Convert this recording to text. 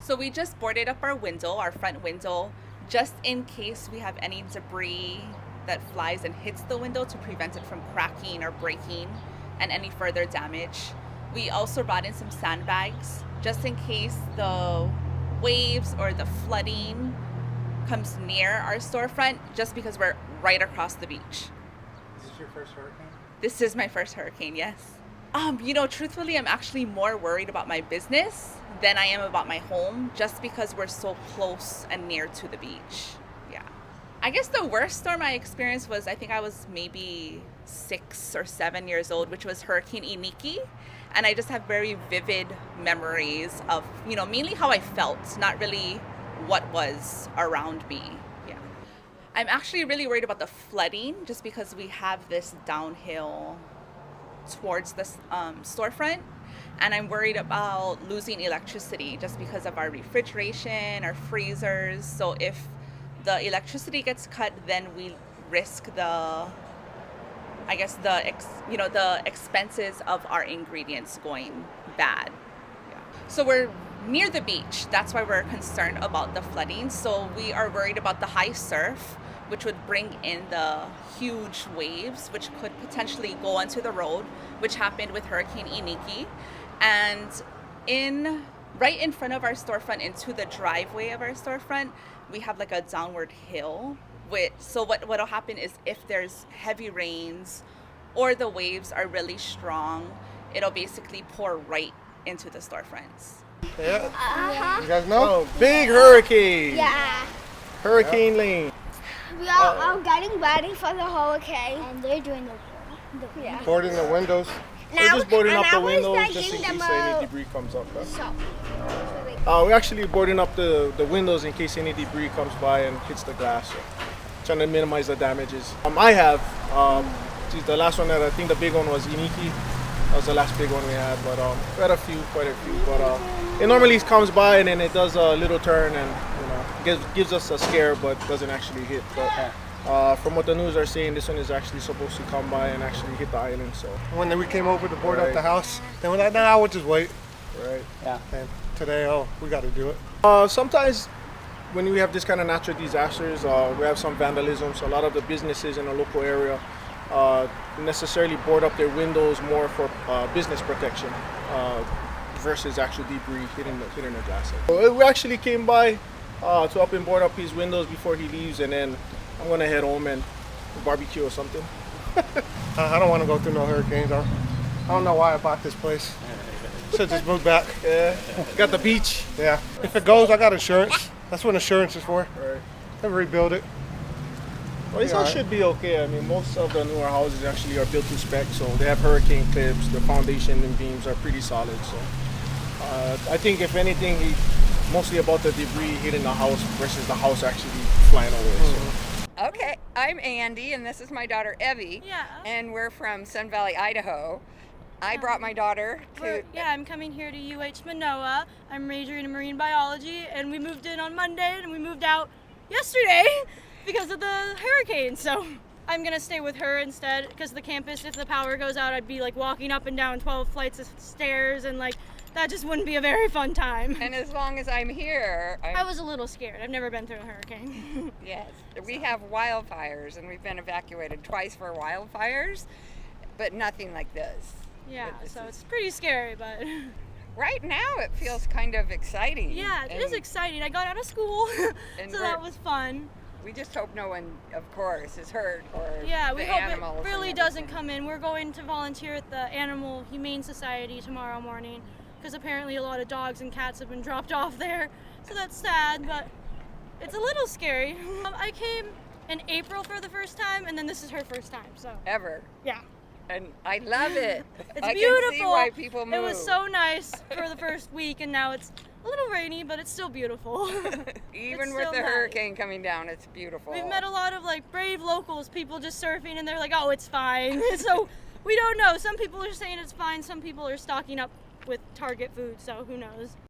So we just boarded up our window, our front window, just in case we have any debris that flies and hits the window to prevent it from cracking or breaking and any further damage. We also brought in some sandbags just in case the waves or the flooding comes near our storefront, just because we're right across the beach. Is this your first hurricane? This is my first hurricane, yes. Truthfully, I'm actually more worried about my business than I am about my home, just because we're so close and near to the beach. Yeah. I guess the worst storm I experienced was, I think I was maybe 6 or 7 years old, which was Hurricane Iniki. And I just have very vivid memories of, mainly how I felt, not really what was around me. Yeah. I'm actually really worried about the flooding, just because we have this downhill towards the storefront, and I'm worried about losing electricity just because of our refrigeration, our freezers. So if the electricity gets cut, then we risk the expenses of our ingredients going bad. Yeah. So we're near the beach. That's why we're concerned about the flooding. So we are worried about the high surf, which would bring in the huge waves, which could potentially go onto the road, which happened with Hurricane Iniki. And right in front of our storefront, into the driveway of our storefront, we have like a downward hill. So what'll happen is, if there's heavy rains or the waves are really strong, it'll basically pour right into the storefronts. Yeah. Uh-huh. You guys know? Oh, big hurricane. Yeah. Hurricane Lane. We are all getting ready for the hurricane. And they're doing the yeah. Boarding the windows. We're just boarding up the windows like just in giving case them any debris comes up. So, We're actually boarding up the windows in case any debris comes by and hits the glass. So trying to minimize the damages. The last one that I think the big one was Iniki. That was the last big one we had, but we had quite a few. But it normally comes by and then it does a little turn and gives us a scare, but doesn't actually hit. But from what the news are saying, this one is actually supposed to come by and actually hit the island. So When we came over to board up Right. the house, then we're like, nah, we'll just wait. right. Yeah. And today, we got to do it. Sometimes when we have this kind of natural disasters, we have some vandalism. So a lot of the businesses in the local area necessarily board up their windows more for business protection versus actual debris hitting the glass. So we actually came by to up and board up his windows before he leaves, and then I'm gonna head home and barbecue or something. I don't want to go through no hurricanes. I don't know why I bought this place. Should just move back. Yeah, got the beach. Yeah. If it goes, I got insurance. That's what insurance is for. Right. And rebuild it. Well, this Yeah, one right. should be okay. I mean, most of the newer houses actually are built to spec, so they have hurricane clips. The foundation and beams are pretty solid. So I think if anything, mostly about the debris hitting the house versus the house actually flying away. So. Okay, I'm Andy, and this is my daughter Evie. Yeah. And we're from Sun Valley, Idaho. I brought my daughter to. I'm coming here to UH Manoa. I'm majoring in marine biology, and we moved in on Monday, and we moved out yesterday because of the hurricane. So I'm gonna stay with her instead, because the campus, if the power goes out, I'd be like walking up and down 12 flights of stairs, and like that just wouldn't be a very fun time. And as long as I'm here, I was a little scared. I've never been through a hurricane. yes, we have wildfires, and we've been evacuated twice for wildfires, but nothing like this. Yeah, This so is- it's pretty scary, but Right now, it feels kind of exciting. yeah, it is and exciting. I got out of school, And so we're- that was fun. We just hope no one, of course, is hurt or Yeah, we the hope animals it and really doesn't everything. come in. We're going to volunteer at the Animal Humane Society tomorrow morning, because apparently a lot of dogs and cats have been dropped off there. So that's sad, but it's a little scary. I came in April for the first time, and then this is her first time, so Ever. yeah. And I love it. It's I beautiful. can see why people move. It was so nice for the first week, and now it's a little rainy, but it's still beautiful. Even It's with still the nice. hurricane coming down, it's beautiful. We've met a lot of like brave locals, people just surfing, and they're like, "Oh, it's fine." So we don't know. Some people are saying it's fine. Some people are stocking up with Target food. So who knows?